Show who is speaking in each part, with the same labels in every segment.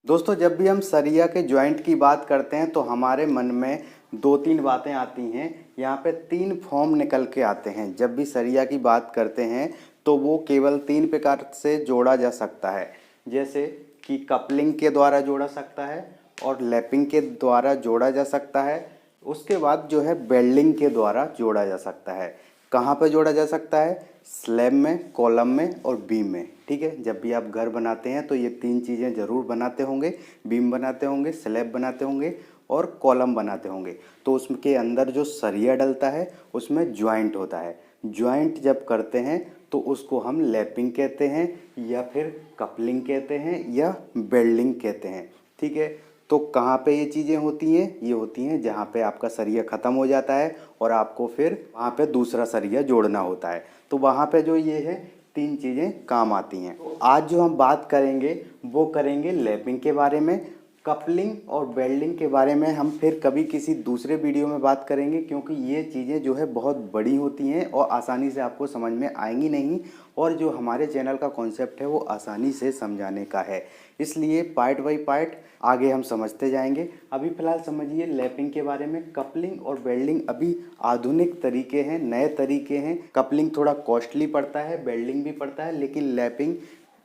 Speaker 1: दोस्तों, जब भी हम सरिया के जॉइंट की बात करते हैं तो हमारे मन में दो तीन बातें आती हैं। यहाँ पे तीन फॉर्म निकल के आते हैं। जब भी सरिया की बात करते हैं तो वो केवल तीन प्रकार से जोड़ा जा सकता है, जैसे कि कपलिंग के द्वारा जोड़ा सकता है और लैपिंग के द्वारा जोड़ा जा सकता है। उसके बाद जो है वेल्डिंग के द्वारा जोड़ा जा सकता है। कहाँ पे जोड़ा जा सकता है? स्लैब में, कॉलम में और बीम में। ठीक है, जब भी आप घर बनाते हैं तो ये तीन चीज़ें ज़रूर बनाते होंगे। बीम बनाते होंगे, स्लैब बनाते होंगे और कॉलम बनाते होंगे। तो उसके अंदर जो सरिया डलता है उसमें ज्वाइंट होता है। ज्वाइंट जब करते हैं तो उसको हम लैपिंग कहते हैं या फिर कपलिंग कहते हैं या वेल्डिंग कहते हैं। ठीक है, तो कहाँ पे ये चीज़ें होती हैं? ये होती हैं जहाँ पे आपका सरिया ख़त्म हो जाता है और आपको फिर वहाँ पे दूसरा सरिया जोड़ना होता है। तो वहाँ पे जो ये है तीन चीज़ें काम आती हैं। तो आज जो हम बात करेंगे वो करेंगे लैपिंग के बारे में। कपलिंग और वेल्डिंग के बारे में हम फिर कभी किसी दूसरे वीडियो में बात करेंगे, क्योंकि ये चीज़ें जो है बहुत बड़ी होती हैं और आसानी से आपको समझ में आएंगी नहीं। और जो हमारे चैनल का कॉन्सेप्ट है वो आसानी से समझाने का है, इसलिए पार्ट बाई पार्ट आगे हम समझते जाएंगे। अभी फ़िलहाल समझिए लैपिंग के बारे में। कपलिंग और वेल्डिंग अभी आधुनिक तरीके हैं, नए तरीके हैं। कपलिंग थोड़ा कॉस्टली पड़ता है, वेल्डिंग भी पड़ता है, लेकिन लैपिंग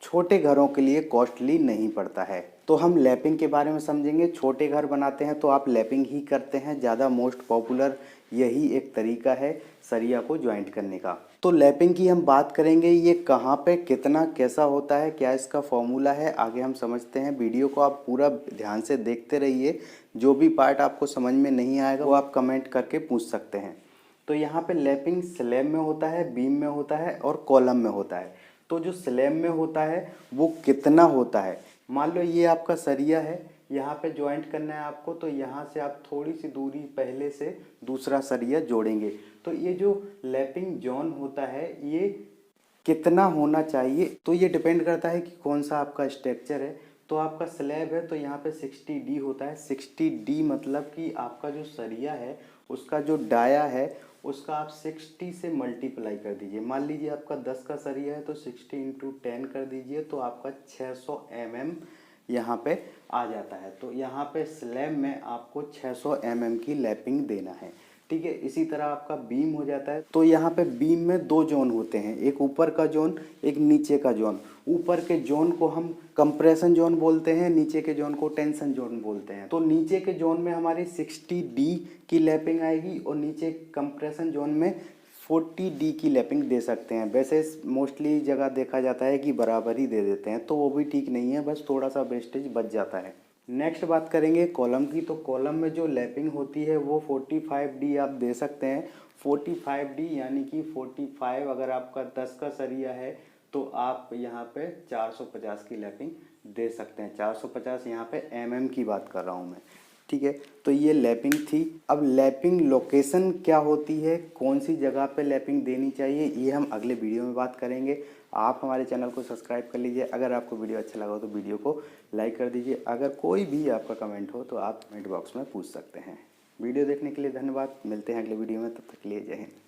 Speaker 1: छोटे घरों के लिए कॉस्टली नहीं पड़ता है। तो हम लैपिंग के बारे में समझेंगे। छोटे घर बनाते हैं तो आप लैपिंग ही करते हैं, ज़्यादा मोस्ट पॉपुलर यही एक तरीका है सरिया को ज्वाइंट करने का। तो लैपिंग की हम बात करेंगे, ये कहाँ पे कितना कैसा होता है, क्या इसका फॉर्मूला है, आगे हम समझते हैं। वीडियो को आप पूरा ध्यान से देखते रहिए। जो भी पार्ट आपको समझ में नहीं आएगा वो आप कमेंट करके पूछ सकते हैं। तो यहाँ पे लैपिंग स्लैब में होता है, बीम में होता है और कॉलम में होता है। तो जो स्लैब में होता है वो कितना होता है? मान लो ये आपका सरिया है, यहाँ पे ज्वाइंट करना है आपको, तो यहाँ से आप थोड़ी सी दूरी पहले से दूसरा सरिया जोड़ेंगे। तो ये जो लैपिंग जोन होता है ये कितना होना चाहिए, तो ये डिपेंड करता है कि कौन सा आपका स्ट्रक्चर है। तो आपका स्लैब है तो यहाँ पे 60D होता है। 60D मतलब कि आपका जो सरिया है उसका जो डाया है उसका आप 60 से मल्टीप्लाई कर दीजिए। मान लीजिए आपका 10 का सरिया है तो 60 इंटू 10 कर दीजिए, तो आपका 600 mm यहाँ पे आ जाता है। तो यहाँ पे स्लैब में आपको 600 mm की लैपिंग देना है। ठीक है, इसी तरह आपका बीम हो जाता है। तो यहाँ पे बीम में दो जोन होते हैं, एक ऊपर का जोन, एक नीचे का जोन। ऊपर के जोन को हम कंप्रेशन जोन बोलते हैं, नीचे के जोन को टेंशन जोन बोलते हैं। तो नीचे के जोन में हमारी 60D की लैपिंग आएगी और नीचे कंप्रेशन जोन में 40D की लैपिंग दे सकते हैं। वैसे मोस्टली जगह देखा जाता है कि बराबर ही दे देते हैं, तो वो भी ठीक नहीं है, बस थोड़ा सा वेस्टेज बच जाता है। नेक्स्ट बात करेंगे कॉलम की। तो कॉलम में जो लैपिंग होती है वो 45D आप दे सकते हैं। 45D यानी कि 45, अगर आपका 10 का सरिया है तो आप यहाँ पे 450 की लैपिंग दे सकते हैं। 450 यहाँ पे mm की बात कर रहा हूँ मैं। ठीक है, तो ये लैपिंग थी। अब लैपिंग लोकेशन क्या होती है, कौन सी जगह पे लैपिंग देनी चाहिए, ये हम अगले वीडियो में बात करेंगे। आप हमारे चैनल को सब्सक्राइब कर लीजिए। अगर आपको वीडियो अच्छा लगा हो तो वीडियो को लाइक कर दीजिए। अगर कोई भी आपका कमेंट हो तो आप कमेंट बॉक्स में पूछ सकते हैं। वीडियो देखने के लिए धन्यवाद। मिलते हैं अगले वीडियो में, तब तक के लिए जय हिंद।